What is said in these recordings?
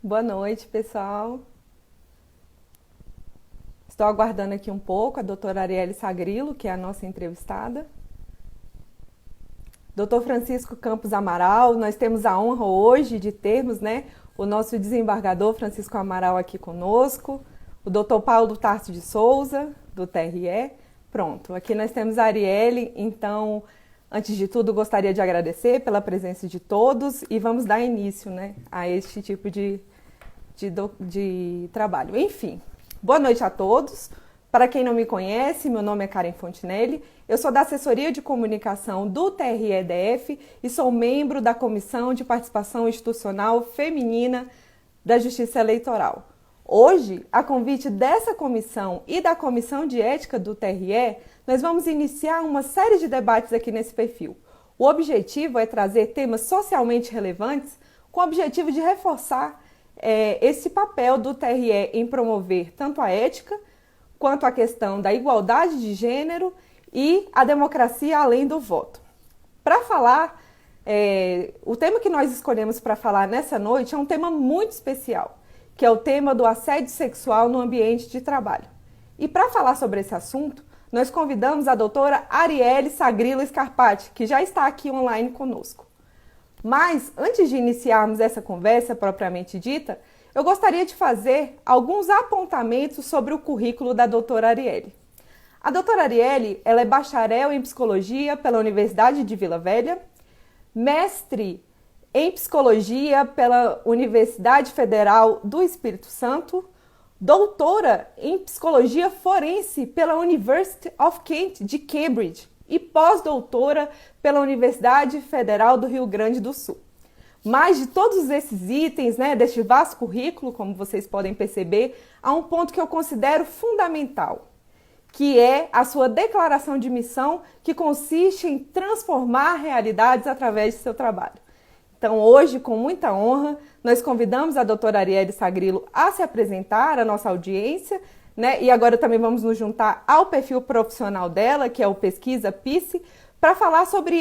Boa noite, pessoal. Estou aguardando aqui um pouco a doutora Arielle Sagrilo, que é a nossa entrevistada. Doutor Francisco Campos Amaral, nós temos a honra hoje de termos, o nosso desembargador Francisco Amaral aqui conosco, o doutor Paulo Tarso de Souza, do TRE. Pronto, aqui nós temos a Arielle, então, antes de tudo, gostaria de agradecer pela presença de todos e vamos dar início, a este tipo de trabalho. Enfim, boa noite a todos. Para quem não me conhece, meu nome é Karen Fontinelli, eu sou da assessoria de comunicação do TRE-DF e sou membro da Comissão de Participação Institucional Feminina da Justiça Eleitoral. Hoje, a convite dessa comissão e da Comissão de Ética do TRE, nós vamos iniciar uma série de debates aqui nesse perfil. O objetivo é trazer temas socialmente relevantes com o objetivo de reforçar esse papel do TRE em promover tanto a ética quanto a questão da igualdade de gênero e a democracia além do voto. Para falar, o tema que nós escolhemos para falar nessa noite é um tema muito especial, que é o tema do assédio sexual no ambiente de trabalho. E para falar sobre esse assunto, nós convidamos a doutora Arielle Sagrilo Scarpati, que já está aqui online conosco. Mas, antes de iniciarmos essa conversa propriamente dita, eu gostaria de fazer alguns apontamentos sobre o currículo da doutora Arielle. A doutora Arielle, ela é bacharel em psicologia pela Universidade de Vila Velha, mestre em psicologia pela Universidade Federal do Espírito Santo, doutora em psicologia forense pela University of Kent de Cambridge e pós-doutora pela Universidade Federal do Rio Grande do Sul. Mas de todos esses itens, deste vasto currículo, como vocês podem perceber, há um ponto que eu considero fundamental, que é a sua declaração de missão, que consiste em transformar realidades através de seu trabalho. Então, hoje, com muita honra, nós convidamos a doutora Arielle Sagrilo a se apresentar à nossa audiência, e agora também vamos nos juntar ao perfil profissional dela, que é o Pesquisa PICE, para falar sobre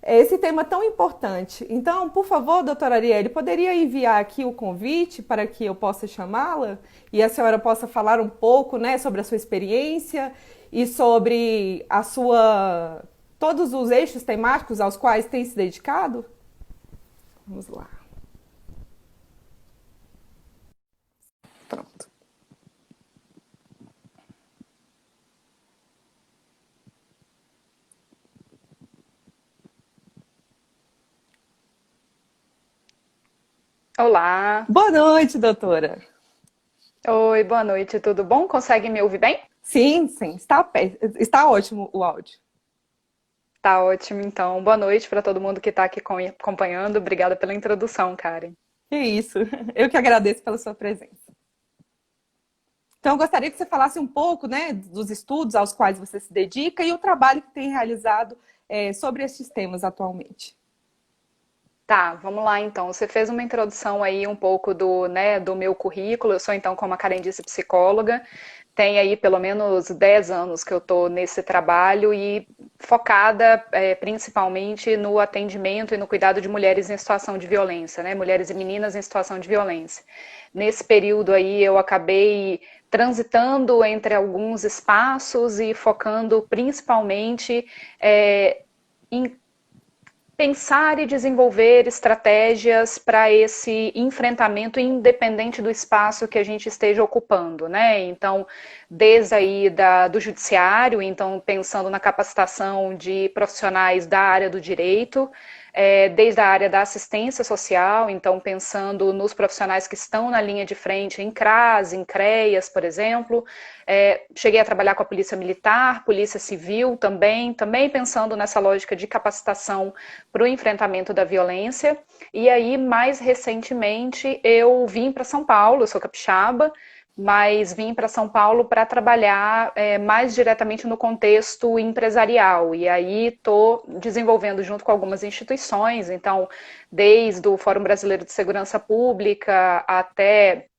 esse tema tão importante. Então, por favor, doutora Arielle, poderia enviar aqui o convite para que eu possa chamá-la e a senhora possa falar um pouco, sobre a sua experiência e sobre todos os eixos temáticos aos quais tem se dedicado? Vamos lá. Pronto. Olá. Boa noite, doutora. Oi, boa noite, tudo bom? Consegue me ouvir bem? Sim, está ótimo o áudio. Tá ótimo, então. Boa noite para todo mundo que está aqui acompanhando. Obrigada pela introdução, Karen. É isso. Eu que agradeço pela sua presença. Então, eu gostaria que você falasse um pouco, dos estudos aos quais você se dedica e o trabalho que tem realizado sobre esses temas atualmente. Tá, vamos lá então. Você fez uma introdução aí um pouco do meu currículo. Eu sou, então, como a Karen disse, psicóloga. Tem aí pelo menos 10 anos que eu estou nesse trabalho e focada principalmente no atendimento e no cuidado de mulheres em situação de violência, mulheres e meninas em situação de violência. Nesse período aí eu acabei transitando entre alguns espaços e focando principalmente em pensar e desenvolver estratégias para esse enfrentamento independente do espaço que a gente esteja ocupando, Então, desde aí do judiciário, então pensando na capacitação de profissionais da área do direito, desde a área da assistência social, então pensando nos profissionais que estão na linha de frente em CRAS, em CREAS, por exemplo. Cheguei a trabalhar com a Polícia Militar, Polícia Civil também pensando nessa lógica de capacitação para o enfrentamento da violência. E aí, mais recentemente, eu vim para São Paulo, eu sou capixaba, mas vim para São Paulo para trabalhar mais diretamente no contexto empresarial. E aí estou desenvolvendo junto com algumas instituições, então, desde o Fórum Brasileiro de Segurança Pública até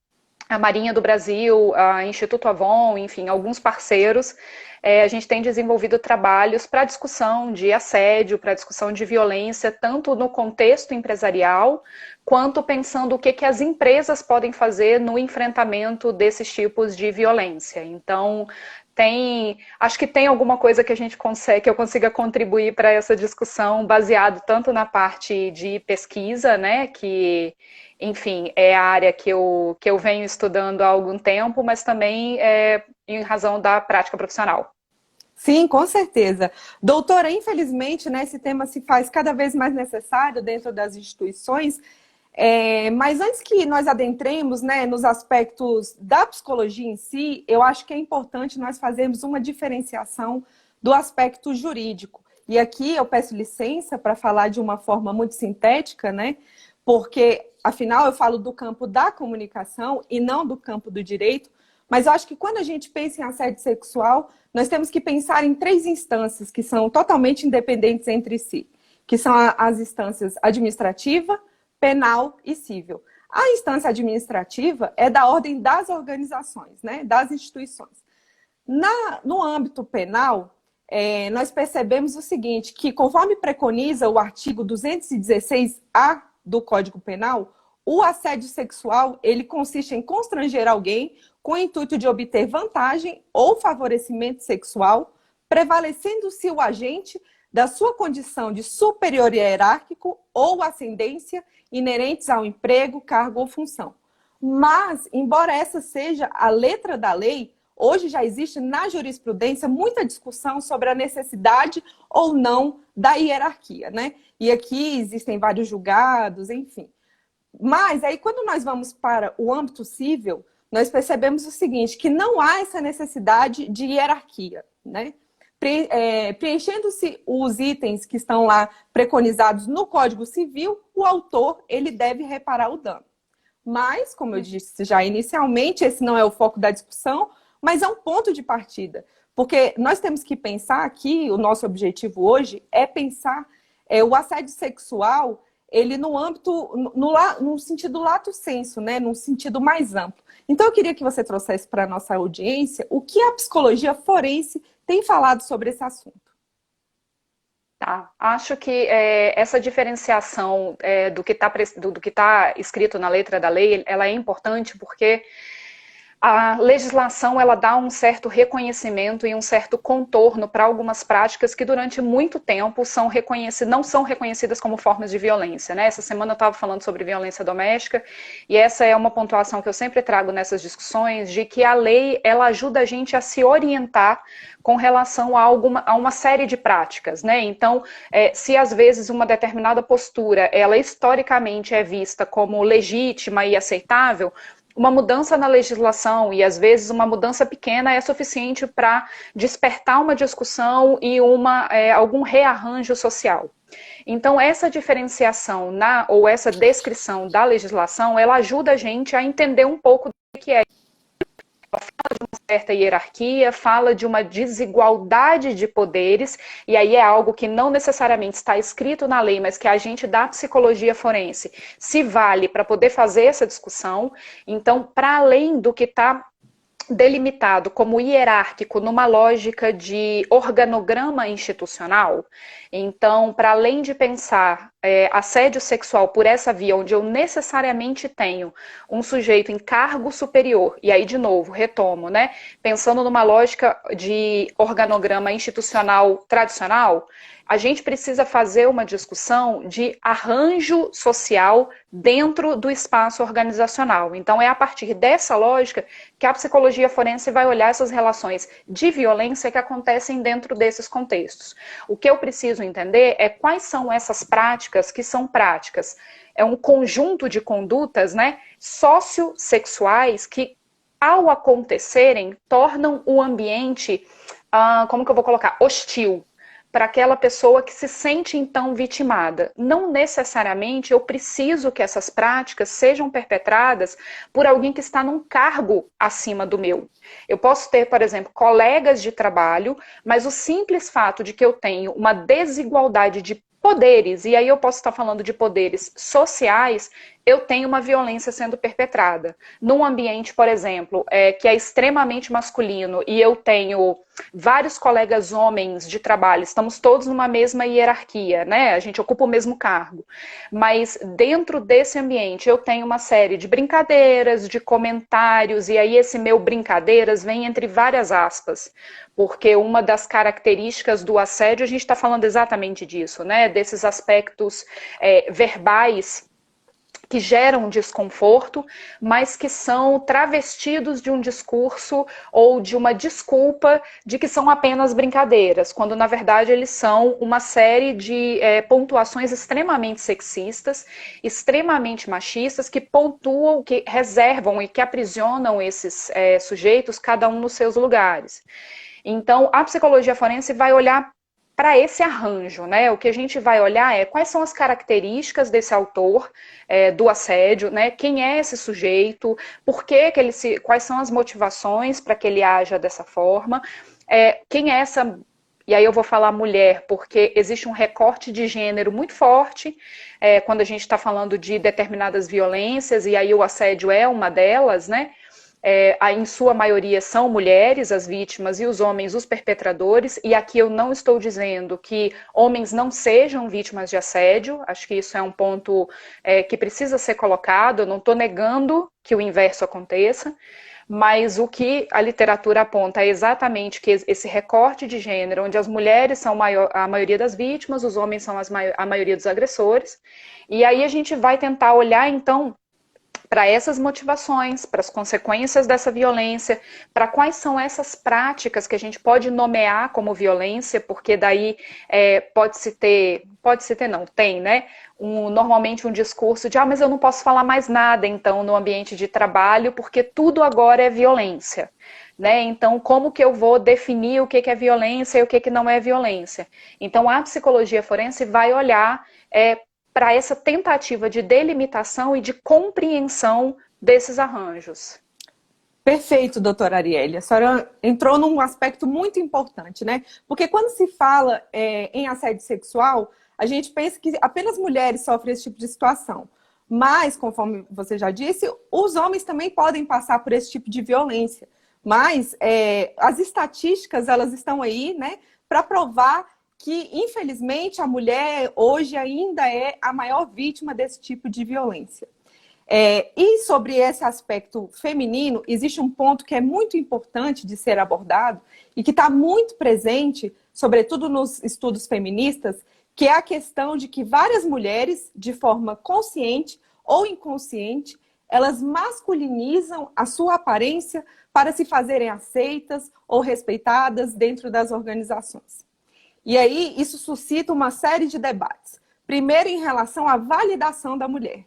a Marinha do Brasil, a Instituto Avon, enfim, alguns parceiros, a gente tem desenvolvido trabalhos para discussão de assédio, para discussão de violência, tanto no contexto empresarial, quanto pensando o que as empresas podem fazer no enfrentamento desses tipos de violência. Então, acho que tem alguma coisa que a gente consegue, que eu consiga contribuir para essa discussão, baseado tanto na parte de pesquisa, né, que, enfim, é a área que eu venho estudando há algum tempo, mas também em razão da prática profissional. Sim, com certeza. Doutora, infelizmente, né, esse tema se faz cada vez mais necessário dentro das instituições, mas antes que nós adentremos, né, nos aspectos da psicologia em si, eu acho que é importante nós fazermos uma diferenciação do aspecto jurídico. E aqui eu peço licença para falar de uma forma muito sintética, né, porque, afinal, eu falo do campo da comunicação e não do campo do direito, mas eu acho que quando a gente pensa em assédio sexual, nós temos que pensar em três instâncias que são totalmente independentes entre si, que são as instâncias administrativa, penal e civil. A instância administrativa é da ordem das organizações, né, das instituições. No âmbito penal, nós percebemos o seguinte, que conforme preconiza o artigo 216-A do Código Penal, o assédio sexual, ele consiste em constranger alguém com o intuito de obter vantagem ou favorecimento sexual, prevalecendo-se o agente da sua condição de superior hierárquico ou ascendência inerentes ao emprego, cargo ou função. Mas, embora essa seja a letra da lei, hoje já existe na jurisprudência muita discussão sobre a necessidade ou não da hierarquia, né? E aqui existem vários julgados, enfim. Mas aí, quando nós vamos para o âmbito civil, nós percebemos o seguinte, que não há essa necessidade de hierarquia, né? Preenchendo-se os itens que estão lá preconizados no Código Civil, o autor ele deve reparar o dano. Mas, como eu disse já inicialmente, esse não é o foco da discussão, mas é um ponto de partida. Porque nós temos que pensar aqui, o nosso objetivo hoje é pensar o assédio sexual, ele no âmbito, no sentido lato sensu, né? Num sentido mais amplo. Então, eu queria que você trouxesse para a nossa audiência o que a psicologia forense tem falado sobre esse assunto. Tá. Acho que essa diferenciação do que está escrito na letra da lei, ela é importante porque a legislação ela dá um certo reconhecimento e um certo contorno para algumas práticas que durante muito tempo não são reconhecidas como formas de violência, né? Essa semana eu estava falando sobre violência doméstica e essa é uma pontuação que eu sempre trago nessas discussões de que a lei ela ajuda a gente a se orientar com relação a uma série de práticas, né? Então, se às vezes uma determinada postura ela historicamente é vista como legítima e aceitável, uma mudança na legislação, e às vezes uma mudança pequena é suficiente para despertar uma discussão e algum rearranjo social. Então, essa diferenciação ou essa descrição da legislação, ela ajuda a gente a entender um pouco do que é. Fala de uma certa hierarquia, fala de uma desigualdade de poderes, e aí é algo que não necessariamente está escrito na lei, mas que a gente da psicologia forense se vale para poder fazer essa discussão. Então, para além do que está delimitado como hierárquico numa lógica de organograma institucional, então, para além de pensar assédio sexual por essa via, onde eu necessariamente tenho um sujeito em cargo superior, e aí, de novo, retomo, né? Pensando numa lógica de organograma institucional tradicional, a gente precisa fazer uma discussão de arranjo social dentro do espaço organizacional. Então, é a partir dessa lógica que a psicologia forense vai olhar essas relações de violência que acontecem dentro desses contextos. O que eu preciso entender é quais são essas práticas que são práticas. É um conjunto de condutas, né, sociossexuais que, ao acontecerem, tornam o ambiente, como que eu vou colocar, hostil para aquela pessoa que se sente então vitimada. Não necessariamente eu preciso que essas práticas sejam perpetradas por alguém que está num cargo acima do meu. Eu posso ter, por exemplo, colegas de trabalho, mas o simples fato de que eu tenho uma desigualdade de poderes, e aí eu posso estar falando de poderes sociais, eu tenho uma violência sendo perpetrada. Num ambiente, por exemplo, que é extremamente masculino e eu tenho vários colegas homens de trabalho, estamos todos numa mesma hierarquia, né? A gente ocupa o mesmo cargo. Mas dentro desse ambiente eu tenho uma série de brincadeiras, de comentários, e aí esse meu brincadeiras vem entre várias aspas, porque uma das características do assédio, a gente está falando exatamente disso, né? Desses aspectos verbais que geram desconforto, mas que são travestidos de um discurso ou de uma desculpa de que são apenas brincadeiras, quando na verdade eles são uma série de pontuações extremamente sexistas, extremamente machistas, que pontuam, que reservam e que aprisionam esses sujeitos, cada um nos seus lugares. Então, a psicologia forense vai olhar para esse arranjo, né? O que a gente vai olhar é quais são as características desse autor do assédio, né? Quem é esse sujeito, por que ele quais são as motivações para que ele haja dessa forma, quem é essa. E aí eu vou falar mulher, porque existe um recorte de gênero muito forte quando a gente está falando de determinadas violências, e aí o assédio é uma delas, né? Em sua maioria são mulheres as vítimas e os homens os perpetradores, e aqui eu não estou dizendo que homens não sejam vítimas de assédio, acho que isso é um ponto que precisa ser colocado, eu não estou negando que o inverso aconteça, mas o que a literatura aponta é exatamente que esse recorte de gênero, onde as mulheres são a maioria das vítimas, os homens são a maioria dos agressores, e aí a gente vai tentar olhar então para essas motivações, para as consequências dessa violência, para quais são essas práticas que a gente pode nomear como violência, porque daí pode-se ter não, tem, né? Normalmente um discurso de, mas eu não posso falar mais nada, então, no ambiente de trabalho, porque tudo agora é violência. Né? Então, como que eu vou definir o que é violência e o que não é violência? Então, a psicologia forense vai olhar para essa tentativa de delimitação e de compreensão desses arranjos. Perfeito, doutora Arielle. A senhora entrou num aspecto muito importante, né? Porque quando se fala em assédio sexual, a gente pensa que apenas mulheres sofrem esse tipo de situação. Mas, conforme você já disse, os homens também podem passar por esse tipo de violência. Mas as estatísticas, elas estão aí, né, para provar que, infelizmente, a mulher hoje ainda é a maior vítima desse tipo de violência. E sobre esse aspecto feminino, existe um ponto que é muito importante de ser abordado e que está muito presente, sobretudo nos estudos feministas, que é a questão de que várias mulheres, de forma consciente ou inconsciente, elas masculinizam a sua aparência para se fazerem aceitas ou respeitadas dentro das organizações. E aí, isso suscita uma série de debates. Primeiro, em relação à validação da mulher.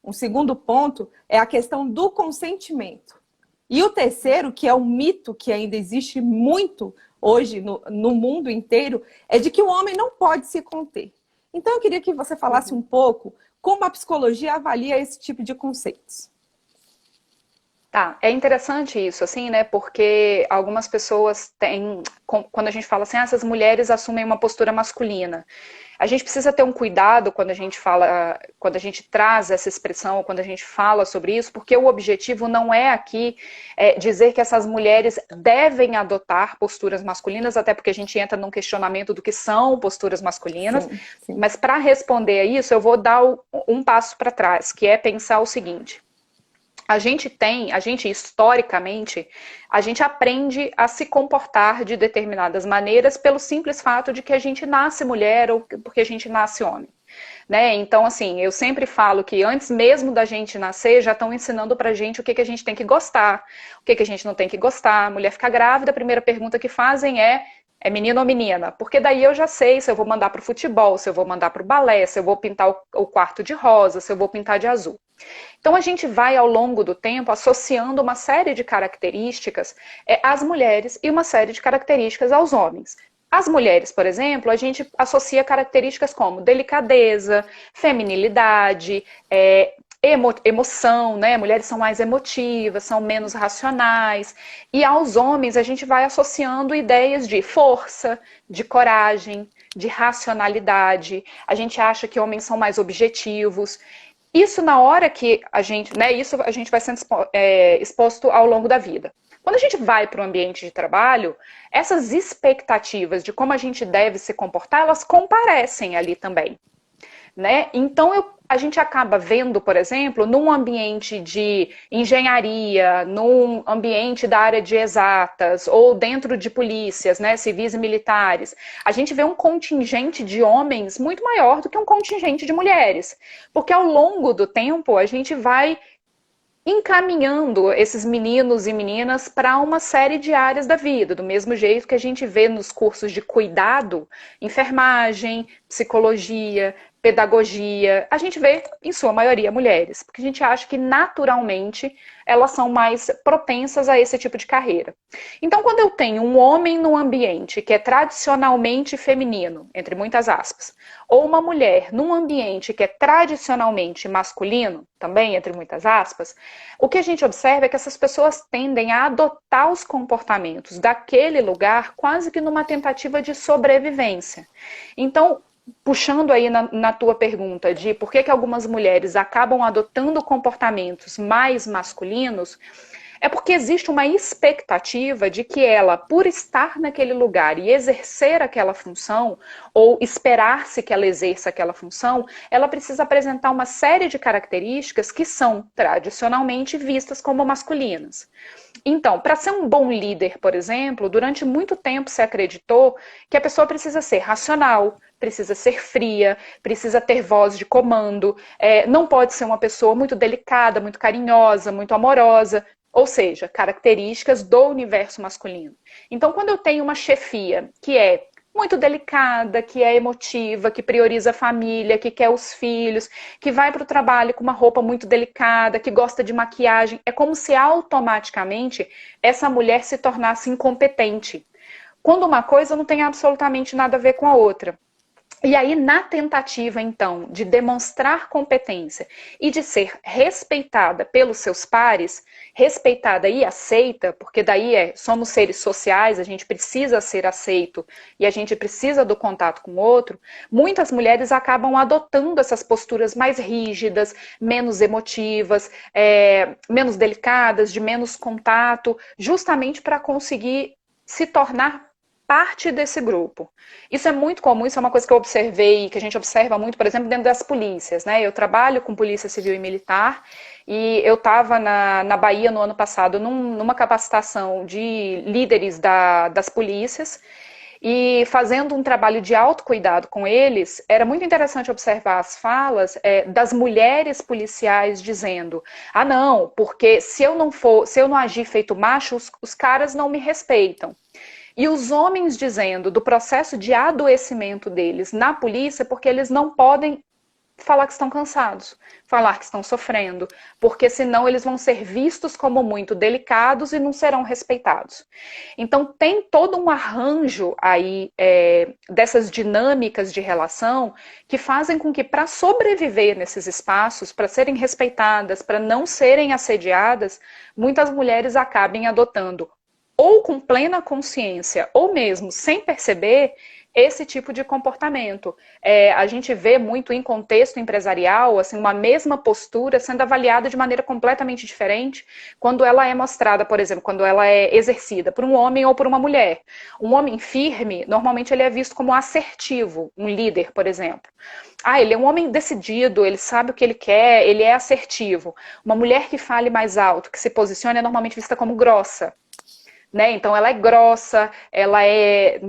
Um segundo ponto é a questão do consentimento. E o terceiro, que é um mito que ainda existe muito hoje no mundo inteiro, é de que o homem não pode se conter. Então, eu queria que você falasse um pouco como a psicologia avalia esse tipo de conceitos. Tá, é interessante isso, assim, né, porque algumas pessoas têm, quando a gente fala assim, essas mulheres assumem uma postura masculina, a gente precisa ter um cuidado quando a gente fala, quando a gente traz essa expressão, quando a gente fala sobre isso, porque o objetivo não é aqui dizer que essas mulheres devem adotar posturas masculinas, até porque a gente entra num questionamento do que são posturas masculinas, sim. Mas para responder a isso, eu vou dar um passo para trás, que é pensar o seguinte. A gente historicamente, a gente aprende a se comportar de determinadas maneiras pelo simples fato de que a gente nasce mulher ou porque a gente nasce homem. Né? Então, assim, eu sempre falo que antes mesmo da gente nascer, já estão ensinando pra gente o que a gente tem que gostar, o que a gente não tem que gostar. A mulher fica grávida, a primeira pergunta que fazem é menino ou menina? Porque daí eu já sei se eu vou mandar pro futebol, se eu vou mandar pro balé, se eu vou pintar o quarto de rosa, se eu vou pintar de azul. Então a gente vai ao longo do tempo associando uma série de características às mulheres e uma série de características aos homens. As mulheres, por exemplo, a gente associa características como delicadeza, feminilidade, emoção, né? Mulheres são mais emotivas, são menos racionais. E aos homens a gente vai associando ideias de força, de coragem, de racionalidade. A gente acha que homens são mais objetivos. Isso na hora que a gente, né, isso a gente vai sendo exposto ao longo da vida. Quando a gente vai para o ambiente de trabalho, essas expectativas de como a gente deve se comportar, elas comparecem ali também. Né? Então, a gente acaba vendo, por exemplo, num ambiente de engenharia, num ambiente da área de exatas, ou dentro de polícias, né, civis e militares, a gente vê um contingente de homens muito maior do que um contingente de mulheres. Porque ao longo do tempo, a gente vai encaminhando esses meninos e meninas para uma série de áreas da vida, do mesmo jeito que a gente vê nos cursos de cuidado, enfermagem, psicologia, pedagogia, a gente vê, em sua maioria, mulheres, porque a gente acha que naturalmente elas são mais propensas a esse tipo de carreira. Então, quando eu tenho um homem no ambiente que é tradicionalmente feminino, entre muitas aspas, ou uma mulher num ambiente que é tradicionalmente masculino, também entre muitas aspas, o que a gente observa é que essas pessoas tendem a adotar os comportamentos daquele lugar quase que numa tentativa de sobrevivência. Então, puxando aí na tua pergunta de por que algumas mulheres acabam adotando comportamentos mais masculinos, é porque existe uma expectativa de que ela, por estar naquele lugar e exercer aquela função, ou esperar-se que ela exerça aquela função, ela precisa apresentar uma série de características que são tradicionalmente vistas como masculinas. Então, para ser um bom líder, por exemplo, durante muito tempo se acreditou que a pessoa precisa ser racional, precisa ser fria, precisa ter voz de comando, não pode ser uma pessoa muito delicada, muito carinhosa, muito amorosa, ou seja, características do universo masculino. Então, quando eu tenho uma chefia que é muito delicada, que é emotiva, que prioriza a família, que quer os filhos, que vai para o trabalho com uma roupa muito delicada, que gosta de maquiagem, é como se automaticamente essa mulher se tornasse incompetente. Quando uma coisa não tem absolutamente nada a ver com a outra. E aí, na tentativa, então, de demonstrar competência e de ser respeitada pelos seus pares, respeitada e aceita, porque daí somos seres sociais, a gente precisa ser aceito e a gente precisa do contato com o outro, muitas mulheres acabam adotando essas posturas mais rígidas, menos emotivas, menos delicadas, de menos contato, justamente para conseguir se tornar parte desse grupo. Isso é muito comum, isso é uma coisa que eu observei, que a gente observa muito, por exemplo, dentro das polícias, né? Eu trabalho com polícia civil e militar e eu estava na Bahia no ano passado numa capacitação de líderes das polícias e fazendo um trabalho de autocuidado com eles, era muito interessante observar as falas das mulheres policiais dizendo: ah, não, porque se eu não agir feito macho, os caras não me respeitam. E os homens dizendo do processo de adoecimento deles na polícia porque eles não podem falar que estão cansados, falar que estão sofrendo, porque senão eles vão ser vistos como muito delicados e não serão respeitados. Então tem todo um arranjo aí dessas dinâmicas de relação que fazem com que para sobreviver nesses espaços, para serem respeitadas, para não serem assediadas, muitas mulheres acabem adotando ou com plena consciência, ou mesmo sem perceber, esse tipo de comportamento. A gente vê muito em contexto empresarial, assim, uma mesma postura sendo avaliada de maneira completamente diferente quando ela é mostrada, por exemplo, quando ela é exercida por um homem ou por uma mulher. Um homem firme, normalmente ele é visto como assertivo, um líder, por exemplo. Ah, ele é um homem decidido, ele sabe o que ele quer, ele é assertivo. Uma mulher que fale mais alto, que se posicione, é normalmente vista como grossa. Né? Então ela é grossa, ela é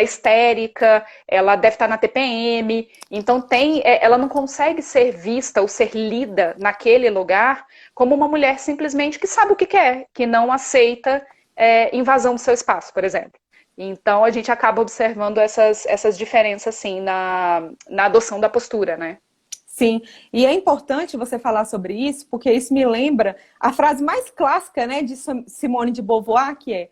histérica, ela deve estar na TPM, então ela não consegue ser vista ou ser lida naquele lugar como uma mulher simplesmente que sabe o que quer, que não aceita invasão do seu espaço, por exemplo. Então a gente acaba observando essas diferenças assim na adoção da postura, né? Sim, e é importante você falar sobre isso, porque isso me lembra a frase mais clássica, né, de Simone de Beauvoir, que é: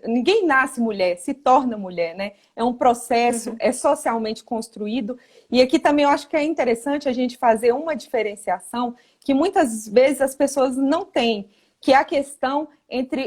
ninguém nasce mulher, se torna mulher, né? É um processo, é socialmente construído. E aqui também eu acho que é interessante a gente fazer uma diferenciação que muitas vezes as pessoas não têm, que é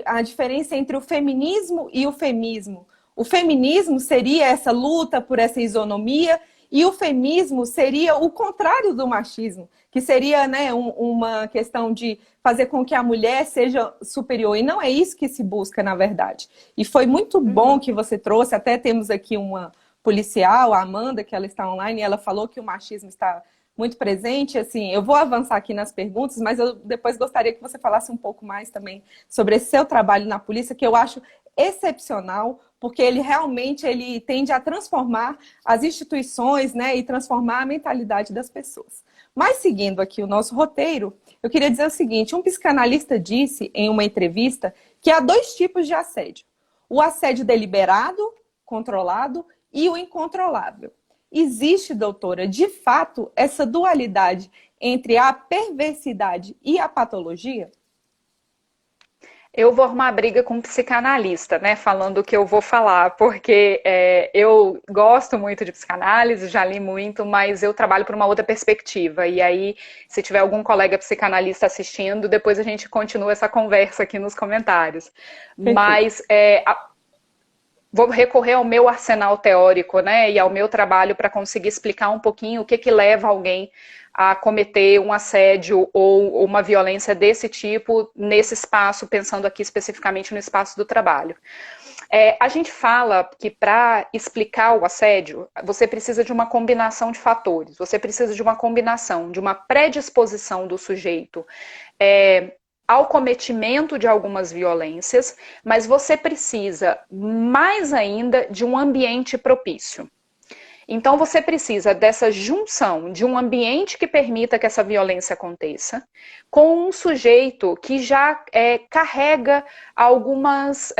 a diferença entre o feminismo e o femismo. O feminismo seria essa luta por essa isonomia, E o feminismo seria o contrário do machismo, que seria, né, uma questão de fazer com que a mulher seja superior. E não é isso que se busca, na verdade. E foi muito bom Uhum. que você trouxe, até temos aqui uma policial, a Amanda, que ela está online, e ela falou que o machismo está muito presente. Assim, eu vou avançar aqui nas perguntas, mas eu depois gostaria que você falasse um pouco mais também sobre esse seu trabalho na polícia, que eu acho excepcional, porque ele realmente ele tende a transformar as instituições, né, e transformar a mentalidade das pessoas. Mas seguindo aqui o nosso roteiro, eu queria dizer o seguinte: um psicanalista disse em uma entrevista que há dois tipos de assédio: o assédio deliberado, controlado, e o incontrolável. Existe, doutora, de fato, essa dualidade entre a perversidade e a patologia? Eu vou arrumar briga com um psicanalista, né, falando o que eu vou falar, porque eu gosto muito de psicanálise, já li muito, mas eu trabalho por uma outra perspectiva. E aí, se tiver algum colega psicanalista assistindo, depois a gente continua essa conversa aqui nos comentários. Perfeito. Mas vou recorrer ao meu arsenal teórico, né, e ao meu trabalho para conseguir explicar um pouquinho o que que leva alguém a cometer um assédio ou uma violência desse tipo nesse espaço, pensando aqui especificamente no espaço do trabalho. A gente fala que para explicar o assédio, você precisa de uma combinação de fatores, você precisa de uma combinação de uma predisposição do sujeito ao cometimento de algumas violências, mas você precisa mais ainda de um ambiente propício. Então você precisa dessa junção de um ambiente que permita que essa violência aconteça, com um sujeito que já carrega algumas,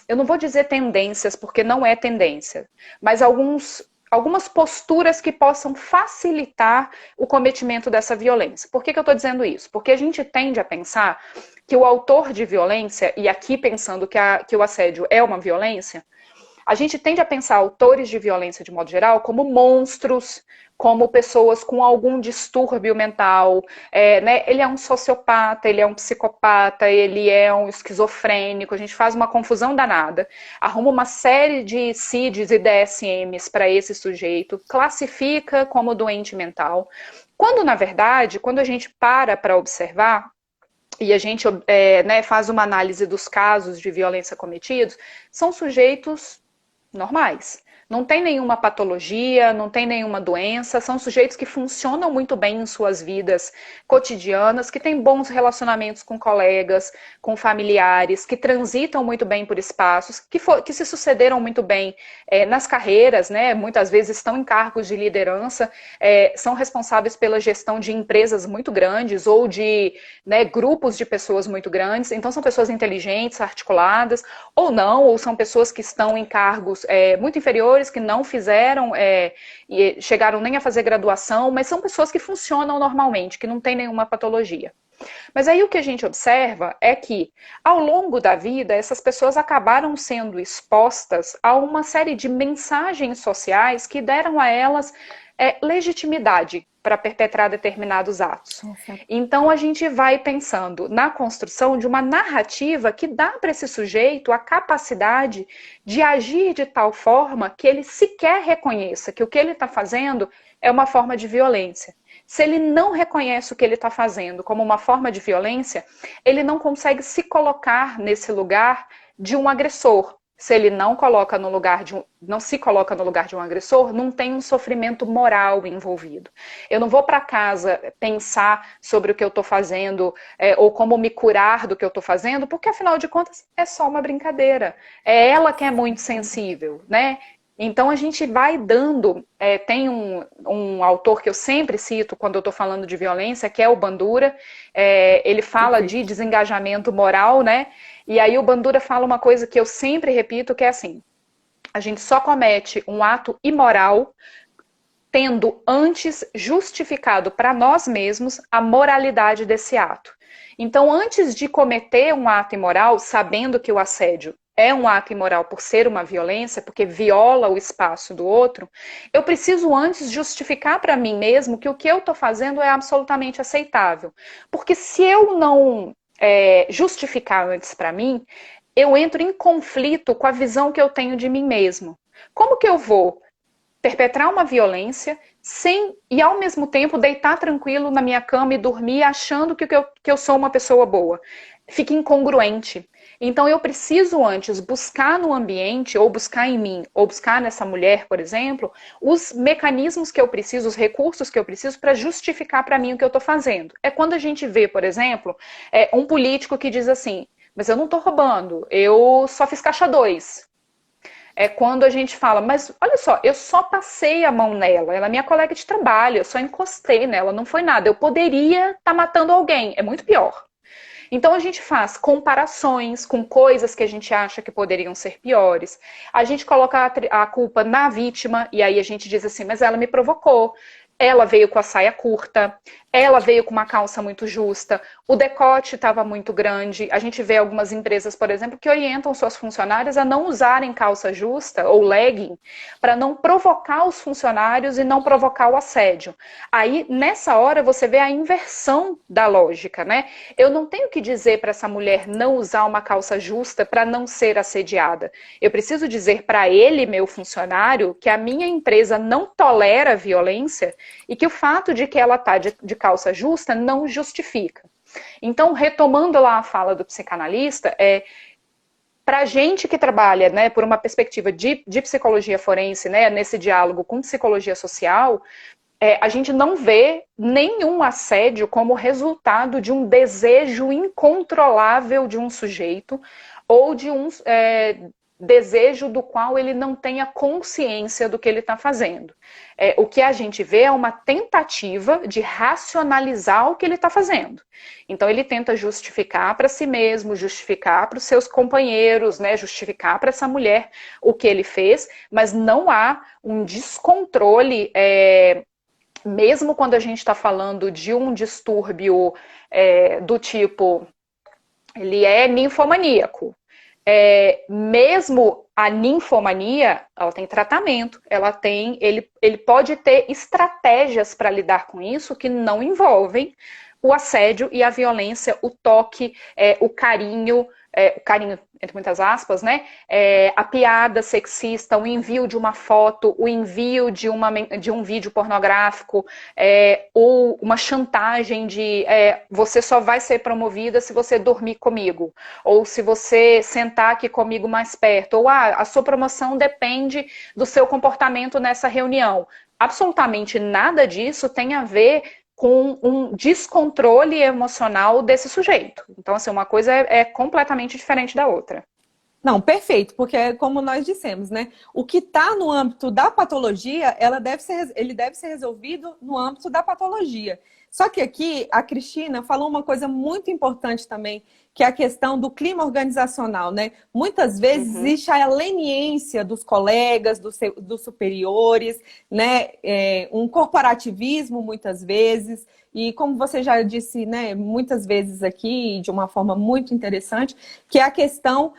eu não vou dizer tendências, porque não é tendência, mas algumas posturas que possam facilitar o cometimento dessa violência. Por que eu estou dizendo isso? Porque a gente tende a pensar que o autor de violência, e aqui pensando que o assédio é uma violência, a gente tende a pensar autores de violência de modo geral como monstros, como pessoas com algum distúrbio mental, né? Ele é um sociopata, ele é um psicopata, ele é um esquizofrênico, a gente faz uma confusão danada, arruma uma série de CIDs e DSMs para esse sujeito, classifica como doente mental, quando na verdade, quando a gente para observar, e a gente né, faz uma análise dos casos de violência cometidos, são sujeitos normais. Não tem nenhuma patologia, não tem nenhuma doença, são sujeitos que funcionam muito bem em suas vidas cotidianas, que têm bons relacionamentos com colegas, com familiares, que transitam muito bem por espaços, que se sucederam muito bem nas carreiras, né? Muitas vezes estão em cargos de liderança, são responsáveis pela gestão de empresas muito grandes ou de, né, grupos de pessoas muito grandes, então são pessoas inteligentes, articuladas, ou não, ou são pessoas que estão em cargos muito inferiores, que não fizeram, e chegaram nem a fazer graduação, mas são pessoas que funcionam normalmente, que não tem nenhuma patologia. Mas aí o que a gente observa é que, ao longo da vida, essas pessoas acabaram sendo expostas a uma série de mensagens sociais que deram a elas legitimidade para perpetrar determinados atos. Nossa. Então a gente vai pensando na construção de uma narrativa que dá para esse sujeito a capacidade de agir de tal forma que ele sequer reconheça que o que ele está fazendo é uma forma de violência. Se ele não reconhece o que ele está fazendo como uma forma de violência, ele não consegue se colocar nesse lugar de um agressor. Se ele não se coloca no lugar de um agressor, não tem um sofrimento moral envolvido. Eu não vou para casa pensar sobre o que eu estou fazendo ou como me curar do que eu estou fazendo, porque afinal de contas é só uma brincadeira. É ela que é muito sensível, né? Então a gente vai dando, tem um autor que eu sempre cito quando eu estou falando de violência, que é o Bandura, ele fala de desengajamento moral, né? E aí o Bandura fala uma coisa que eu sempre repito, que é assim: a gente só comete um ato imoral tendo antes justificado para nós mesmos a moralidade desse ato. Então, antes de cometer um ato imoral, sabendo que o assédio é um ato imoral por ser uma violência, porque viola o espaço do outro, eu preciso antes justificar para mim mesmo que o que eu estou fazendo é absolutamente aceitável. Porque se eu não justificar antes para mim, eu entro em conflito com a visão que eu tenho de mim mesmo. Como que eu vou perpetrar uma violência sem, e ao mesmo tempo deitar tranquilo na minha cama e dormir achando que eu sou uma pessoa boa. Fica incongruente. Então eu preciso antes buscar no ambiente, ou buscar em mim, ou buscar nessa mulher, por exemplo, os mecanismos que eu preciso, os recursos que eu preciso para justificar para mim o que eu estou fazendo. É quando a gente vê, por exemplo, um político que diz assim, mas eu não estou roubando, eu só fiz caixa 2. É quando a gente fala, mas olha só, eu só passei a mão nela, ela é minha colega de trabalho, eu só encostei nela, não foi nada, eu poderia estar matando alguém, é muito pior. Então a gente faz comparações com coisas que a gente acha que poderiam ser piores. A gente coloca a culpa na vítima e aí a gente diz assim, mas ela me provocou. Ela veio com a saia curta, ela veio com uma calça muito justa, o decote estava muito grande. A gente vê algumas empresas, por exemplo, que orientam suas funcionárias a não usarem calça justa ou legging para não provocar os funcionários e não provocar o assédio. Aí, nessa hora, você vê a inversão da lógica, né? Eu não tenho que dizer para essa mulher não usar uma calça justa para não ser assediada. Eu preciso dizer para ele, meu funcionário, que a minha empresa não tolera violência e que o fato de que ela está de calça justa não justifica. Então, retomando lá a fala do psicanalista, para a gente que trabalha, né, por uma perspectiva de psicologia forense, né, nesse diálogo com psicologia social, a gente não vê nenhum assédio como resultado de um desejo incontrolável de um sujeito ou de um desejo do qual ele não tenha consciência do que ele está fazendo. O que a gente vê é uma tentativa de racionalizar o que ele está fazendo. Então ele tenta justificar para si mesmo, justificar para os seus companheiros, né, justificar para essa mulher o que ele fez, mas não há um descontrole, mesmo quando a gente está falando de um distúrbio do tipo, ele é ninfomaníaco. Mesmo a ninfomania, ela tem tratamento, ele pode ter estratégias para lidar com isso que não envolvem o assédio e a violência, o toque, o carinho entre muitas aspas, né? A piada sexista, o envio de uma foto, o envio de um vídeo pornográfico, ou uma chantagem de você só vai ser promovida se você dormir comigo, ou se você sentar aqui comigo mais perto, ou a sua promoção depende do seu comportamento nessa reunião. Absolutamente nada disso tem a ver com um descontrole emocional desse sujeito. Então, assim, uma coisa é completamente diferente da outra. Não, perfeito, porque como nós dissemos, né? O que está no âmbito da patologia, ele deve ser resolvido no âmbito da patologia. Só que aqui a Cristina falou uma coisa muito importante também, que é a questão do clima organizacional, né? Muitas vezes existe a leniência dos colegas, dos superiores, né? Um corporativismo muitas vezes. E como você já disse, né, muitas vezes aqui, de uma forma muito interessante, que é a questão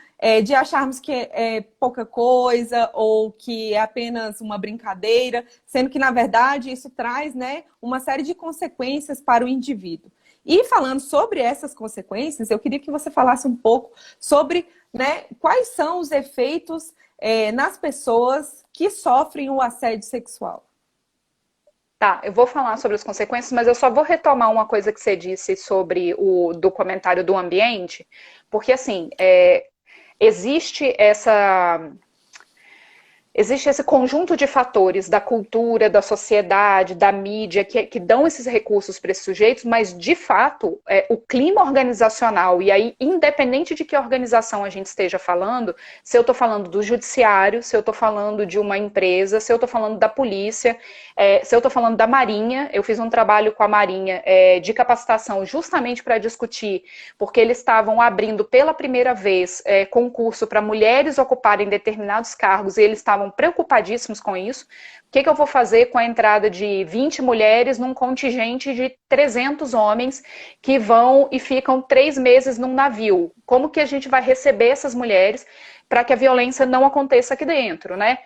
de acharmos que é pouca coisa ou que é apenas uma brincadeira, sendo que, na verdade, isso traz, né, uma série de consequências para o indivíduo. E falando sobre essas consequências, eu queria que você falasse um pouco sobre, né, quais são os efeitos nas pessoas que sofrem o assédio sexual. Tá, eu vou falar sobre as consequências, mas eu só vou retomar uma coisa que você disse sobre o documentário do ambiente, porque assim, existe esse conjunto de fatores da cultura, da sociedade, da mídia, que dão esses recursos para esses sujeitos, mas, de fato, o clima organizacional, e aí, independente de que organização a gente esteja falando, se eu estou falando do judiciário, se eu estou falando de uma empresa, se eu estou falando da polícia, se eu estou falando da Marinha, eu fiz um trabalho com a Marinha de capacitação justamente para discutir, porque eles estavam abrindo pela primeira vez concurso para mulheres ocuparem determinados cargos, e eles estavam preocupadíssimos com isso. O que eu vou fazer com a entrada de 20 mulheres num contingente de 300 homens que vão e ficam 3 meses num navio? Como que a gente vai receber essas mulheres? para que a violência não aconteça aqui dentro, né?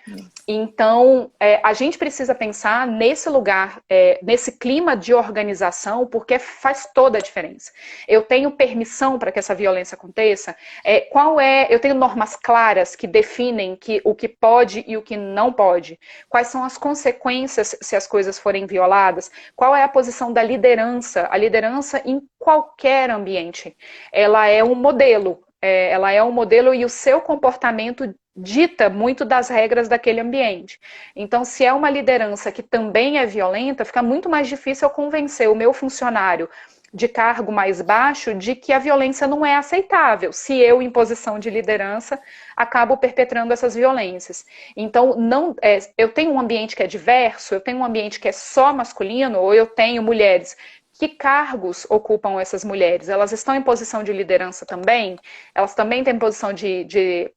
Então, a gente precisa pensar nesse lugar, nesse clima de organização, porque faz toda a diferença. Eu tenho permissão para que essa violência aconteça? Eu tenho normas claras que definem o que pode e o que não pode? Quais são as consequências se as coisas forem violadas? Qual é a posição da liderança? A liderança em qualquer ambiente, ela é um modelo. Ela é um modelo e o seu comportamento dita muito das regras daquele ambiente. Então, se é uma liderança que também é violenta, fica muito mais difícil eu convencer o meu funcionário de cargo mais baixo de que a violência não é aceitável, se eu, em posição de liderança, acabo perpetrando essas violências. Então, eu tenho um ambiente que é diverso, eu tenho um ambiente que é só masculino, ou eu tenho mulheres. Que cargos ocupam essas mulheres? Elas estão em posição de liderança também? Elas também têm posição de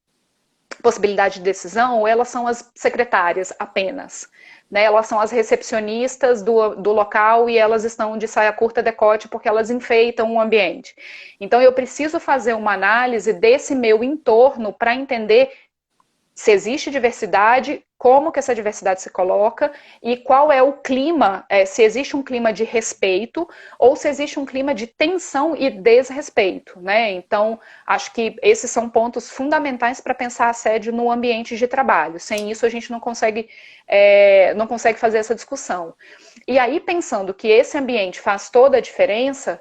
possibilidade de decisão? Ou elas são as secretárias apenas? Né? Elas são as recepcionistas do local e elas estão de saia curta, decote, porque elas enfeitam o ambiente. Então, eu preciso fazer uma análise desse meu entorno para entender se existe diversidade, como que essa diversidade se coloca e qual é o clima, se existe um clima de respeito ou se existe um clima de tensão e desrespeito, né? Então, acho que esses são pontos fundamentais para pensar assédio no ambiente de trabalho. Sem isso, a gente não consegue fazer essa discussão. E aí, pensando que esse ambiente faz toda a diferença,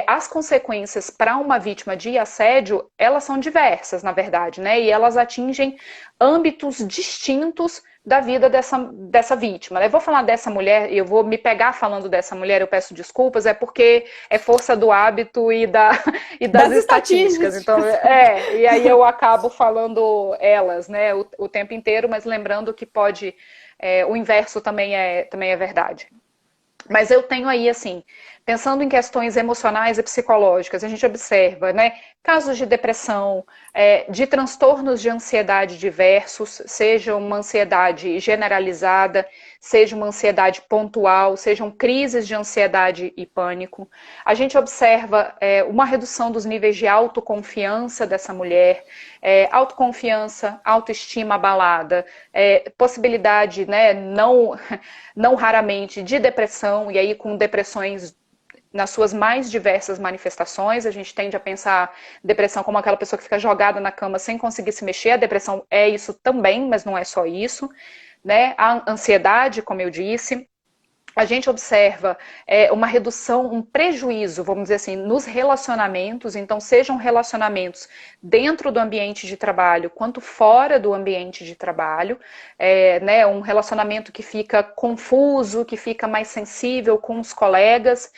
as consequências para uma vítima de assédio, elas são diversas, na verdade, né? E elas atingem âmbitos distintos da vida dessa vítima. Eu vou falar dessa mulher, eu vou me pegar falando dessa mulher, eu peço desculpas, é porque é força do hábito e das estatísticas. Então, e aí eu acabo falando elas, né, o tempo inteiro, mas lembrando que o inverso também é verdade. Mas eu tenho aí, assim, pensando em questões emocionais e psicológicas, a gente observa, né, casos de depressão, de transtornos de ansiedade diversos, seja uma ansiedade generalizada, seja uma ansiedade pontual, sejam crises de ansiedade e pânico. A gente observa uma redução dos níveis de autoconfiança dessa mulher, autoconfiança, autoestima abalada, possibilidade, né, não raramente, de depressão, e aí com depressões nas suas mais diversas manifestações. A gente tende a pensar depressão como aquela pessoa que fica jogada na cama sem conseguir se mexer. A depressão é isso também, mas não é só isso, né? A ansiedade, como eu disse. A gente observa uma redução, um prejuízo, vamos dizer assim, nos relacionamentos. Então, sejam relacionamentos dentro do ambiente de trabalho, quanto fora do ambiente de trabalho, né, um relacionamento que fica confuso, que fica mais sensível com os colegas,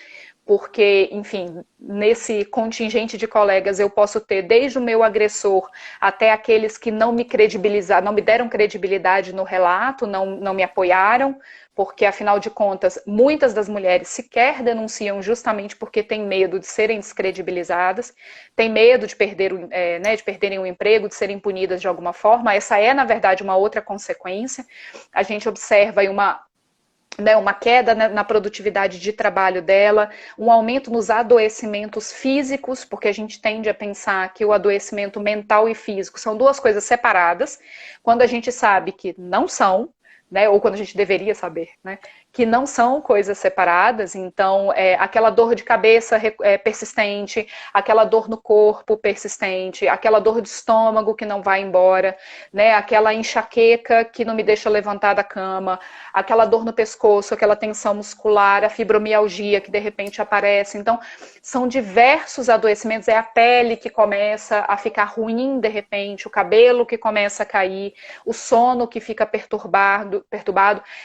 porque, enfim, nesse contingente de colegas eu posso ter desde o meu agressor até aqueles que não me credibilizaram, não me deram credibilidade no relato, não me apoiaram, porque, afinal de contas, muitas das mulheres sequer denunciam justamente porque têm medo de serem descredibilizadas, têm medo de perderem o emprego, de serem punidas de alguma forma. Essa é, na verdade, uma outra consequência. A gente observa aí uma queda na produtividade de trabalho dela, um aumento nos adoecimentos físicos, porque a gente tende a pensar que o adoecimento mental e físico são duas coisas separadas, quando a gente sabe que não são, né, ou quando a gente deveria saber, né, que não são coisas separadas. Então, aquela dor de cabeça persistente, aquela dor no corpo persistente, aquela dor de estômago que não vai embora, né, aquela enxaqueca que não me deixa levantar da cama, aquela dor no pescoço, aquela tensão muscular, a fibromialgia que de repente aparece. Então, são diversos adoecimentos, é a pele que começa a ficar ruim de repente, o cabelo que começa a cair, o sono que fica perturbado.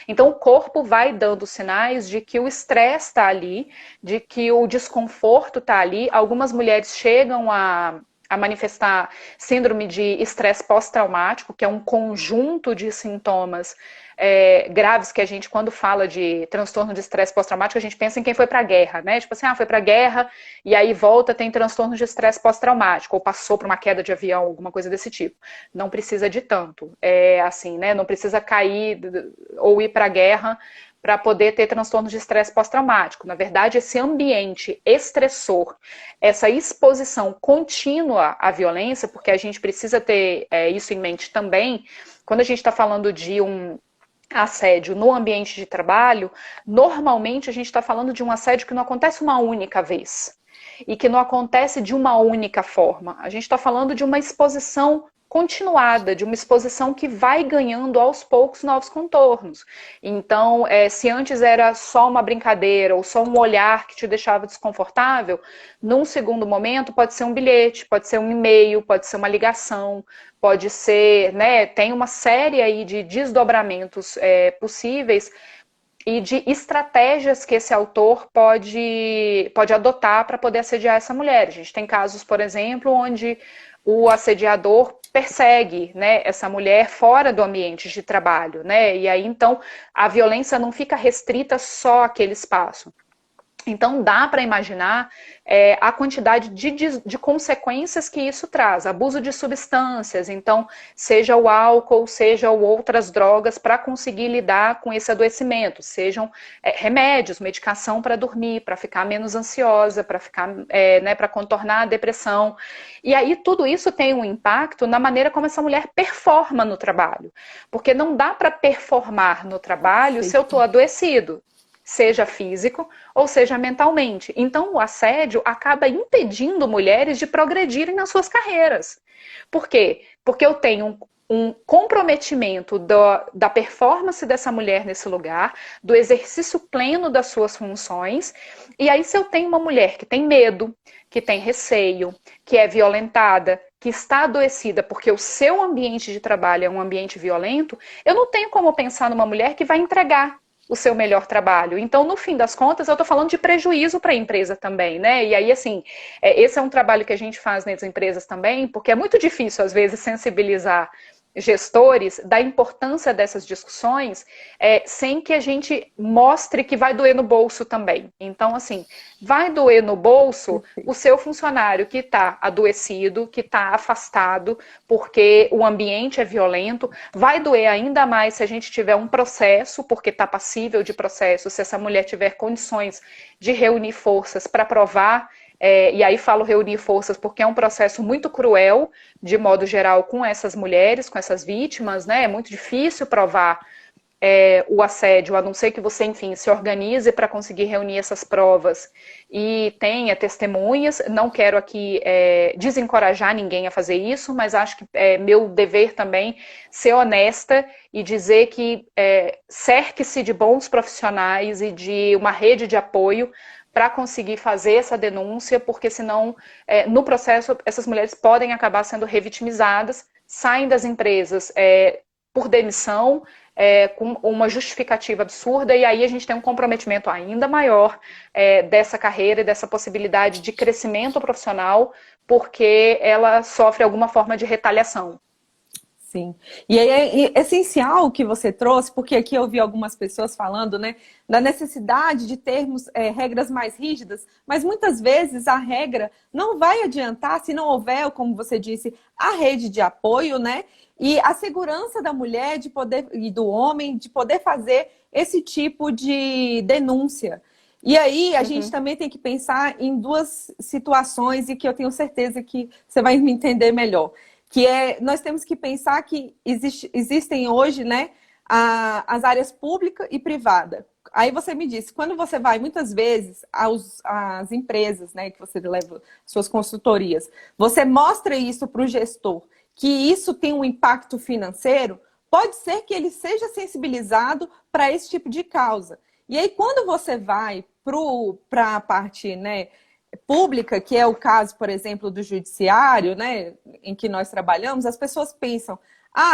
Então, o corpo vai dando sinais de que o estresse está ali, de que o desconforto está ali. Algumas mulheres chegam a manifestar síndrome de estresse pós-traumático, que é um conjunto de sintomas graves que a gente, quando fala de transtorno de estresse pós-traumático, a gente pensa em quem foi para a guerra, né? Tipo assim, foi para a guerra e aí volta, tem transtorno de estresse pós-traumático, ou passou por uma queda de avião, alguma coisa desse tipo. Não precisa de tanto, assim, né? Não precisa cair ou ir para a guerra para poder ter transtorno de estresse pós-traumático. Na verdade, esse ambiente estressor, essa exposição contínua à violência, porque a gente precisa ter isso em mente também, quando a gente está falando de um assédio no ambiente de trabalho, normalmente a gente está falando de um assédio que não acontece uma única vez e que não acontece de uma única forma. A gente está falando de uma exposição continuada, de uma exposição que vai ganhando aos poucos novos contornos. Então, se antes era só uma brincadeira ou só um olhar que te deixava desconfortável, num segundo momento pode ser um bilhete, pode ser um e-mail, pode ser uma ligação, pode ser, né, tem uma série aí de desdobramentos possíveis e de estratégias que esse autor pode adotar para poder assediar essa mulher. A gente tem casos, por exemplo, onde o assediador persegue, né, essa mulher fora do ambiente de trabalho, né? E aí, então, a violência não fica restrita só àquele espaço. Então, dá para imaginar a quantidade de consequências que isso traz. Abuso de substâncias, então, seja o álcool, seja outras drogas para conseguir lidar com esse adoecimento. Sejam remédios, medicação para dormir, para ficar menos ansiosa, para ficar, né, para contornar a depressão. E aí, tudo isso tem um impacto na maneira como essa mulher performa no trabalho. Porque não dá para performar no trabalho se eu estou adoecido, seja físico ou seja mentalmente. Então, o assédio acaba impedindo mulheres de progredirem nas suas carreiras. Por quê? Porque eu tenho um comprometimento da performance dessa mulher nesse lugar, do exercício pleno das suas funções, e aí se eu tenho uma mulher que tem medo, que tem receio, que é violentada, que está adoecida porque o seu ambiente de trabalho é um ambiente violento, eu não tenho como pensar numa mulher que vai entregar o seu melhor trabalho. Então, no fim das contas, eu estou falando de prejuízo para a empresa também, né? E aí, assim, esse é um trabalho que a gente faz nas empresas também, porque é muito difícil, às vezes, sensibilizar gestores da importância dessas discussões sem que a gente mostre que vai doer no bolso também. Então, assim, vai doer no bolso o seu funcionário que está adoecido, que está afastado, porque o ambiente é violento, vai doer ainda mais se a gente tiver um processo, porque está passível de processo, se essa mulher tiver condições de reunir forças para provar. E aí falo reunir forças porque é um processo muito cruel, de modo geral, com essas mulheres, com essas vítimas, né? É muito difícil provar o assédio, a não ser que você, enfim, se organize para conseguir reunir essas provas e tenha testemunhas. Não quero aqui desencorajar ninguém a fazer isso, mas acho que é meu dever também ser honesta e dizer que cerque-se de bons profissionais e de uma rede de apoio para conseguir fazer essa denúncia, porque senão, no processo, essas mulheres podem acabar sendo revitimizadas, saem das empresas por demissão, com uma justificativa absurda, e aí a gente tem um comprometimento ainda maior dessa carreira e dessa possibilidade de crescimento profissional, porque ela sofre alguma forma de retaliação. Sim. E é essencial o que você trouxe, porque aqui eu vi algumas pessoas falando, né, da necessidade de termos regras mais rígidas, mas muitas vezes a regra não vai adiantar se não houver, como você disse, a rede de apoio, né, e a segurança da mulher de poder, e do homem de poder fazer esse tipo de denúncia. E aí a gente também tem que pensar em duas situações e que eu tenho certeza que você vai me entender melhor. Que nós temos que pensar que existem hoje, né, as áreas pública e privada. Aí você me disse, quando você vai muitas vezes às empresas, né, que você leva suas consultorias, você mostra isso para o gestor, que isso tem um impacto financeiro, pode ser que ele seja sensibilizado para esse tipo de causa. E aí quando você vai para a parte, né, pública, que é o caso, por exemplo, do judiciário, né, em que nós trabalhamos, as pessoas pensam,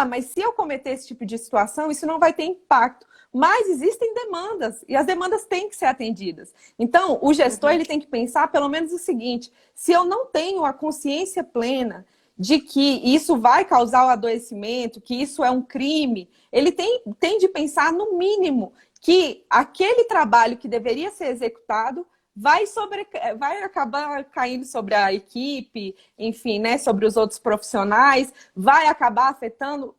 mas se eu cometer esse tipo de situação, isso não vai ter impacto. Mas existem demandas, e as demandas têm que ser atendidas. Então, o gestor ele tem que pensar pelo menos o seguinte, se eu não tenho a consciência plena de que isso vai causar o adoecimento, que isso é um crime, ele tem de pensar, no mínimo, que aquele trabalho que deveria ser executado vai acabar caindo sobre a equipe, enfim, né, sobre os outros profissionais, vai acabar afetando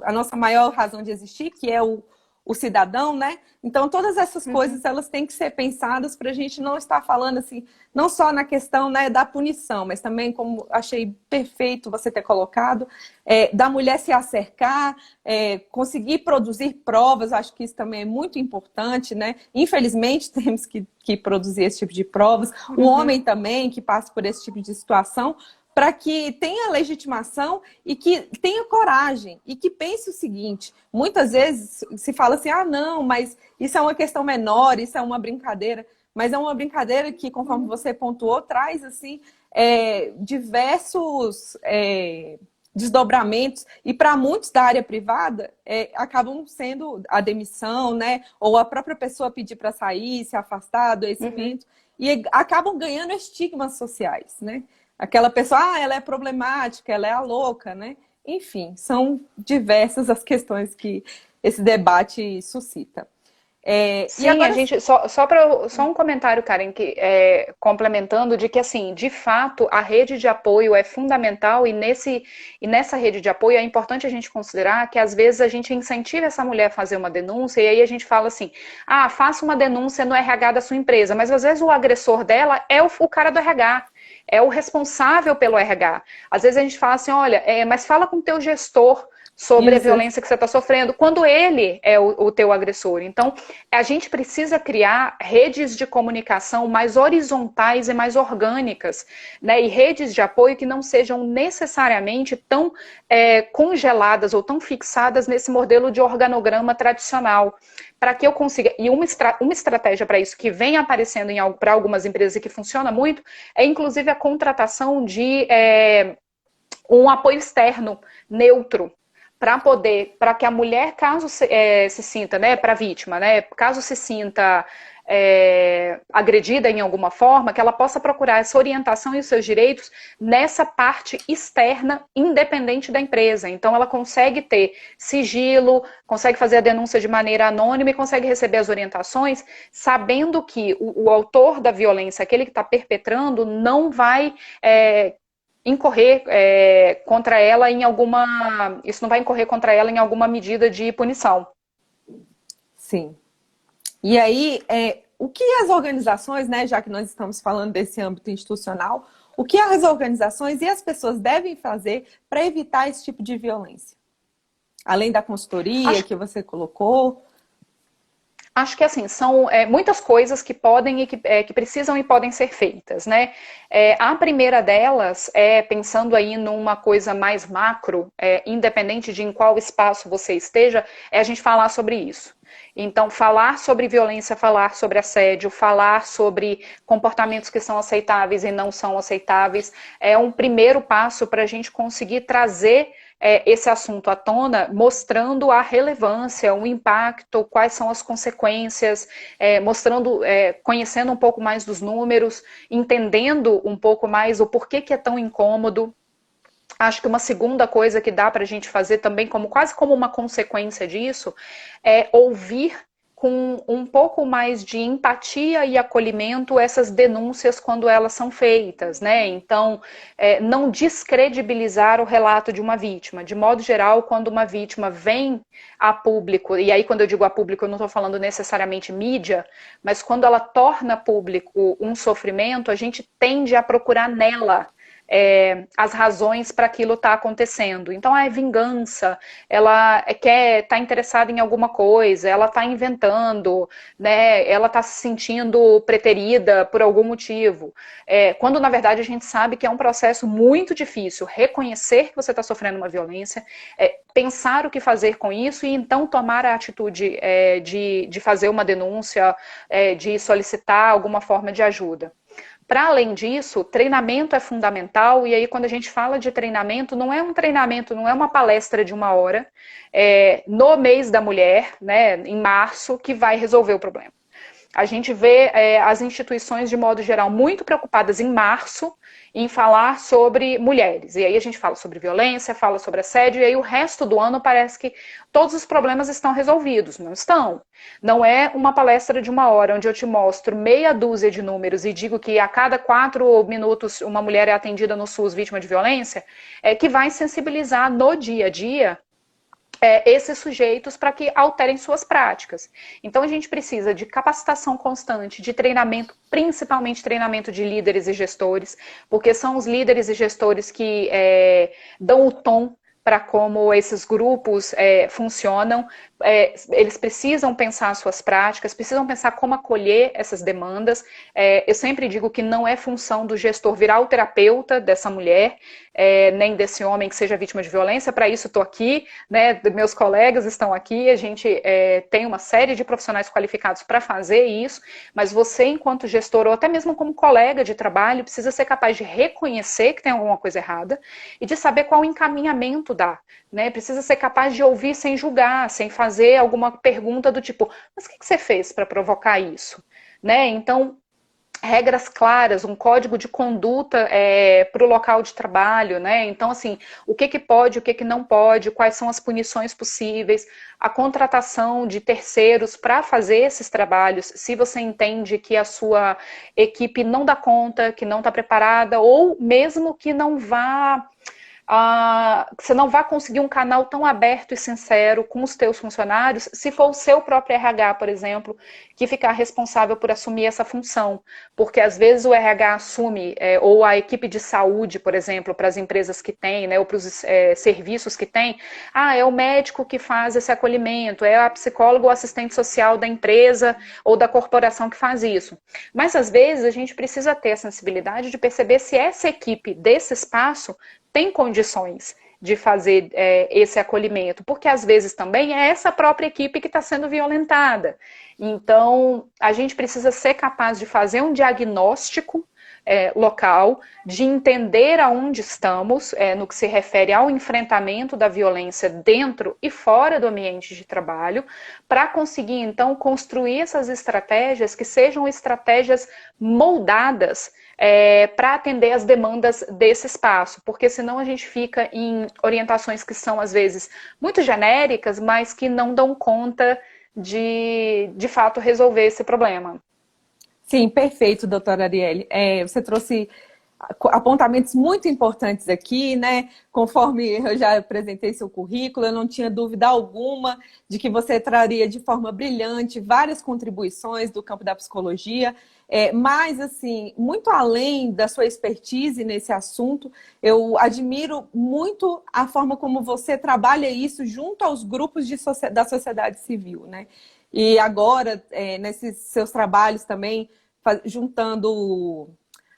a nossa maior razão de existir, que é o o cidadão, né? Então, todas essas coisas, elas têm que ser pensadas para a gente não estar falando assim, não só na questão, né, da punição, mas também, como achei perfeito você ter colocado, da mulher se acercar, conseguir produzir provas, acho que isso também é muito importante, né? Infelizmente, temos que produzir esse tipo de provas. O homem também, que passa por esse tipo de situação, para que tenha legitimação e que tenha coragem e que pense o seguinte, muitas vezes se fala assim, ah, não, mas isso é uma questão menor, isso é uma brincadeira, mas é uma brincadeira que, conforme você pontuou, traz assim diversos desdobramentos e para muitos da área privada acabam sendo a demissão, né, ou a própria pessoa pedir para sair, se afastar do evento e acabam ganhando estigmas sociais, né? Aquela pessoa, ela é problemática, ela é a louca, né? Enfim, são diversas as questões que esse debate suscita. Sim, agora... a gente só um comentário, Karen, que complementando de que assim, de fato, a rede de apoio é fundamental e nessa rede de apoio é importante a gente considerar que às vezes a gente incentiva essa mulher a fazer uma denúncia e aí a gente fala assim, faça uma denúncia no RH da sua empresa, mas às vezes o agressor dela é o cara do RH. É o responsável pelo RH. Às vezes a gente fala assim, olha, mas fala com o teu gestor sobre a violência que você está sofrendo, quando ele é o teu agressor. Então, a gente precisa criar redes de comunicação mais horizontais e mais orgânicas, né? E redes de apoio que não sejam necessariamente tão congeladas ou tão fixadas nesse modelo de organograma tradicional. Para que eu consiga, e uma estratégia para isso que vem aparecendo para algumas empresas e que funciona muito, é inclusive a contratação de um apoio externo, neutro, para que a mulher, caso se sinta, né, para a vítima, né, caso se sinta agredida em alguma forma, que ela possa procurar essa orientação e os seus direitos nessa parte externa, independente da empresa. Então, ela consegue ter sigilo, consegue fazer a denúncia de maneira anônima e consegue receber as orientações, sabendo que o autor da violência, aquele que está perpetrando, não vai incorrer contra ela em alguma... Isso não vai incorrer contra ela em alguma medida de punição. Sim. E aí, o que as organizações, né, já que nós estamos falando desse âmbito institucional, o que as organizações e as pessoas devem fazer para evitar esse tipo de violência? Além da consultoria que você colocou... Acho que assim, são muitas coisas que podem e que precisam e podem ser feitas, né? A primeira delas pensando aí numa coisa mais macro, independente de em qual espaço você esteja, é a gente falar sobre isso. Então, falar sobre violência, falar sobre assédio, falar sobre comportamentos que são aceitáveis e não são aceitáveis, é um primeiro passo para a gente conseguir trazer esse assunto à tona, mostrando a relevância, o impacto, quais são as consequências, mostrando, conhecendo um pouco mais dos números, entendendo um pouco mais o porquê que é tão incômodo. Acho que uma segunda coisa que dá para a gente fazer também, quase como uma consequência disso, é ouvir com um pouco mais de empatia e acolhimento essas denúncias quando elas são feitas, né? Então, não descredibilizar o relato de uma vítima. De modo geral, quando uma vítima vem a público, e aí quando eu digo a público, eu não estou falando necessariamente mídia, mas quando ela torna público um sofrimento, a gente tende a procurar nela as razões para aquilo estar acontecendo. Então, é vingança, ela está interessada em alguma coisa, ela está inventando, né? Ela está se sentindo preterida por algum motivo. Quando, na verdade, a gente sabe que é um processo muito difícil reconhecer que você está sofrendo uma violência, pensar o que fazer com isso e então tomar a atitude de fazer uma denúncia, de solicitar alguma forma de ajuda. Para além disso, treinamento é fundamental, e aí quando a gente fala de treinamento, não é um treinamento, não é uma palestra de 1 hora, no mês da mulher, né, em março, que vai resolver o problema. A gente vê as instituições, de modo geral, muito preocupadas em março em falar sobre mulheres. E aí a gente fala sobre violência, fala sobre assédio, e aí o resto do ano parece que todos os problemas estão resolvidos. Não estão. Não é uma palestra de 1 hora, onde eu te mostro meia dúzia de números e digo que a cada 4 minutos uma mulher é atendida no SUS vítima de violência, que vai sensibilizar no dia a dia esses sujeitos para que alterem suas práticas. Então a gente precisa de capacitação constante, de treinamento, principalmente treinamento de líderes e gestores, porque são os líderes e gestores que dão o tom para como esses grupos funcionam. Eles precisam pensar suas práticas, precisam pensar como acolher essas demandas. Eu sempre digo que não é função do gestor virar o terapeuta dessa mulher, nem desse homem que seja vítima de violência. Para isso estou aqui, né? Meus colegas estão aqui, a gente tem uma série de profissionais qualificados para fazer isso, mas você, enquanto gestor, ou até mesmo como colega de trabalho, precisa ser capaz de reconhecer que tem alguma coisa errada e de saber qual encaminhamento dar, né? Precisa ser capaz de ouvir sem julgar, sem fazer alguma pergunta do tipo, mas o que você fez para provocar isso? Né? Então, regras claras, um código de conduta para o local de trabalho, né? Então, assim, o que pode, o que não pode, quais são as punições possíveis, a contratação de terceiros para fazer esses trabalhos, se você entende que a sua equipe não dá conta, que não está preparada, ou mesmo que não vá... você não vai conseguir um canal tão aberto e sincero com os teus funcionários se for o seu próprio RH, por exemplo, que ficar responsável por assumir essa função. Porque às vezes o RH assume, ou a equipe de saúde, por exemplo, para as empresas que tem, né, ou para os serviços que tem, é o médico que faz esse acolhimento, é a psicóloga ou assistente social da empresa ou da corporação que faz isso. Mas às vezes a gente precisa ter a sensibilidade de perceber se essa equipe desse espaço tem condições de fazer esse acolhimento, porque às vezes também é essa própria equipe que está sendo violentada. Então, a gente precisa ser capaz de fazer um diagnóstico local, de entender aonde estamos, no que se refere ao enfrentamento da violência dentro e fora do ambiente de trabalho, para conseguir, então, construir essas estratégias que sejam estratégias moldadas para atender as demandas desse espaço, porque senão a gente fica em orientações que são, às vezes, muito genéricas, mas que não dão conta de fato, resolver esse problema. Sim, perfeito, doutora Arielle. Você trouxe apontamentos muito importantes aqui, né? Conforme eu já apresentei seu currículo, eu não tinha dúvida alguma de que você traria de forma brilhante várias contribuições do campo da psicologia, mas, assim, muito além da sua expertise nesse assunto, eu admiro muito a forma como você trabalha isso junto aos grupos da sociedade civil, né? E agora, nesses seus trabalhos também, juntando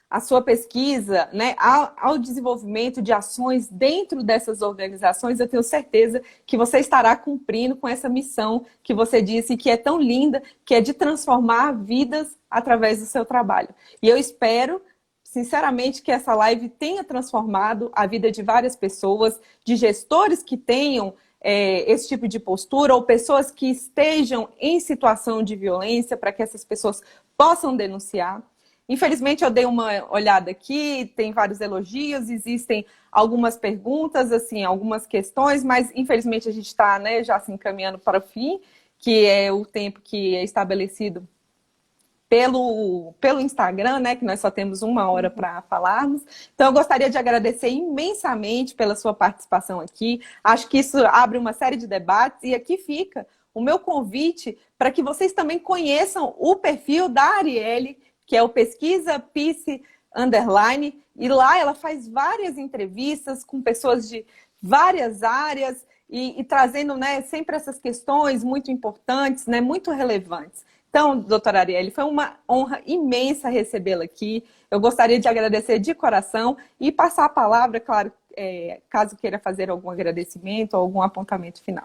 a sua pesquisa, né, ao desenvolvimento de ações dentro dessas organizações, eu tenho certeza que você estará cumprindo com essa missão que você disse que é tão linda, que é de transformar vidas através do seu trabalho. E eu espero, sinceramente, que essa live tenha transformado a vida de várias pessoas, de gestores que tenham esse tipo de postura, ou pessoas que estejam em situação de violência, para que essas pessoas possam denunciar. Infelizmente, eu dei uma olhada aqui, tem vários elogios, existem algumas perguntas, assim, algumas questões, mas infelizmente a gente está, né, já se encaminhando para o fim, que é o tempo que é estabelecido pelo Instagram, né, que nós só temos 1 hora para falarmos. Então, eu gostaria de agradecer imensamente pela sua participação aqui. Acho que isso abre uma série de debates e aqui fica o meu convite para que vocês também conheçam o perfil da Arielle, que é o Pesquisa Psi _, e lá ela faz várias entrevistas com pessoas de várias áreas e trazendo, né, sempre essas questões muito importantes, né, muito relevantes. Então, doutora Arielle, foi uma honra imensa recebê-la aqui. Eu gostaria de agradecer de coração e passar a palavra, claro, caso queira fazer algum agradecimento ou algum apontamento final.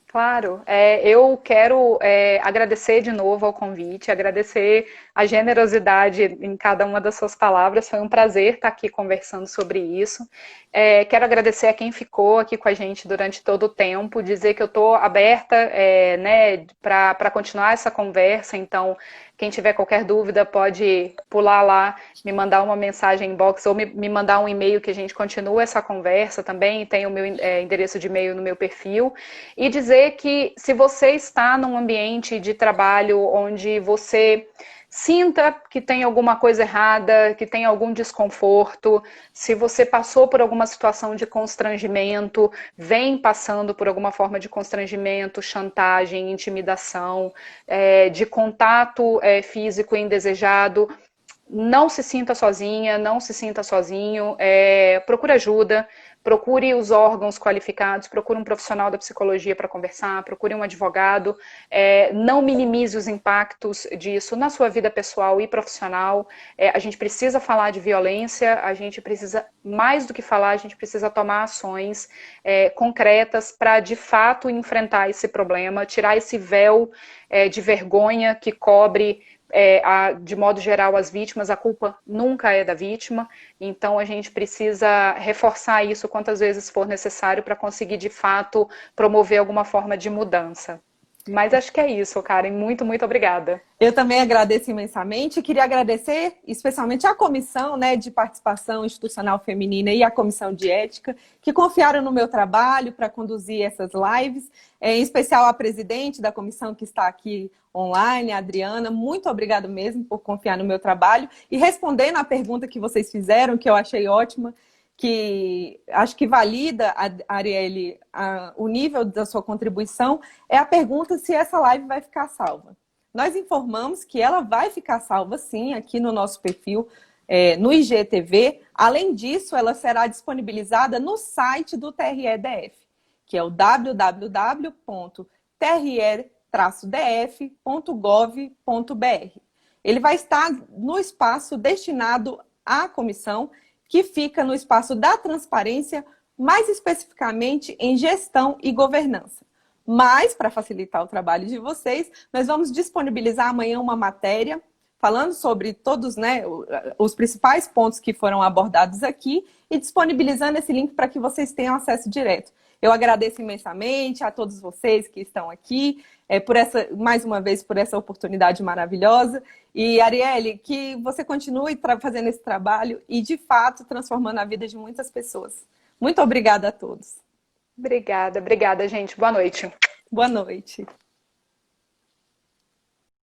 Claro, eu quero agradecer de novo ao convite, agradecer a generosidade em cada uma das suas palavras, foi um prazer estar aqui conversando sobre isso. Quero agradecer a quem ficou aqui com a gente durante todo o tempo, dizer que eu estou aberta né, para continuar essa conversa, então quem tiver qualquer dúvida pode pular lá, me mandar uma mensagem inbox ou me mandar um e-mail que a gente continua essa conversa também, tem o meu endereço de e-mail no meu perfil. E dizer que se você está num ambiente de trabalho onde você Sinta que tem alguma coisa errada, que tem algum desconforto. Se você passou por alguma situação de constrangimento, vem passando por alguma forma de constrangimento, chantagem, intimidação, de contato físico indesejado, não se sinta sozinha, não se sinta sozinho, procure ajuda, procure os órgãos qualificados, procure um profissional da psicologia para conversar, procure um advogado, não minimize os impactos disso na sua vida pessoal e profissional. A gente precisa falar de violência, a gente precisa, mais do que falar, a gente precisa tomar ações concretas para, de fato, enfrentar esse problema, tirar esse véu de vergonha que cobre de modo geral, as vítimas. A culpa nunca é da vítima, então a gente precisa reforçar isso quantas vezes for necessário para conseguir, de fato, promover alguma forma de mudança. Mas acho que é isso, Karen. Muito, muito obrigada. Eu também agradeço imensamente. Queria agradecer especialmente à Comissão, né, de Participação Institucional Feminina e à Comissão de Ética, que confiaram no meu trabalho para conduzir essas lives. Em especial à presidente da comissão que está aqui online, a Adriana. Muito obrigada mesmo por confiar no meu trabalho. E respondendo à pergunta que vocês fizeram, que eu achei ótima, que acho que valida, Arielle, o nível da sua contribuição, é a pergunta se essa live vai ficar salva. Nós informamos que ela vai ficar salva, sim, aqui no nosso perfil, no IGTV. Além disso, ela será disponibilizada no site do TRE-DF, que é o www.tre-df.gov.br. Ele vai estar no espaço destinado à comissão, que fica no espaço da transparência, mais especificamente em gestão e governança. Mas, para facilitar o trabalho de vocês, nós vamos disponibilizar amanhã uma matéria falando sobre todos, né, os principais pontos que foram abordados aqui e disponibilizando esse link para que vocês tenham acesso direto. Eu agradeço imensamente a todos vocês que estão aqui, mais uma vez, por essa oportunidade maravilhosa. E, Arielle, que você continue fazendo esse trabalho e, de fato, transformando a vida de muitas pessoas. Muito obrigada a todos. Obrigada, gente. Boa noite. Boa noite.